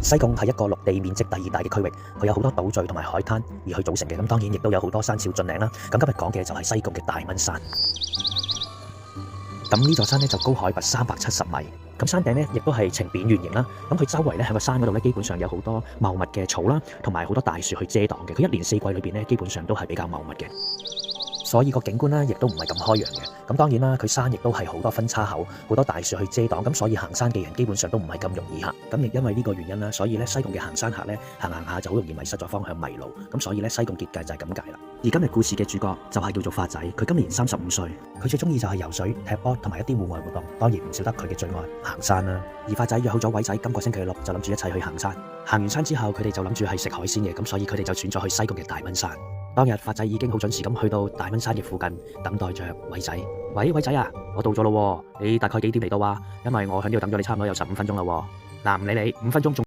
西貢係一個陸地面積第二大嘅區域，佢有好多島嶼同埋海灘而去組成嘅。咁當然亦都有好多山少峻嶺啦。咁今日講嘅就係西貢嘅大蚊山。咁呢座山咧就高海拔370米，咁山頂咧亦都係呈扁圓形啦。咁佢周圍咧喺個山嗰度咧，基本上有好多茂密嘅草啦，同埋好多大樹去遮擋嘅。佢一年四季裏邊咧，基本上都係比較茂密嘅。所以個景觀咧，亦都唔係咁開揚嘅。咁當然啦，佢山亦都係好多分叉口，好多大樹去遮擋，咁所以行山嘅人基本上都唔係咁容易行。咁亦因為呢個原因啦，所以咧西貢嘅行山客咧行下就好容易迷失咗方向迷路。咁所以咧西貢結界就係咁解啦。而今日故事嘅主角就係叫做發仔，佢今年35歲，佢最中意就係游水、踢波同埋一啲戶外活動，當然唔少得佢嘅最愛行山啦。而發仔約好咗偉仔今個星期六就諗住一齊去行山。行完山之後，佢哋就諗住係食海鮮嘅，咁所以佢哋就選咗去西貢嘅大蚊山。當日發仔已經好準時咁去到大蚊山嘅附近，等待着偉仔。喂，偉仔啊，我到咗咯喎，你大概幾點嚟到啊？因為我喺呢度等咗你差唔多有15分鐘啦喎。嗱，唔理你，5分鐘仲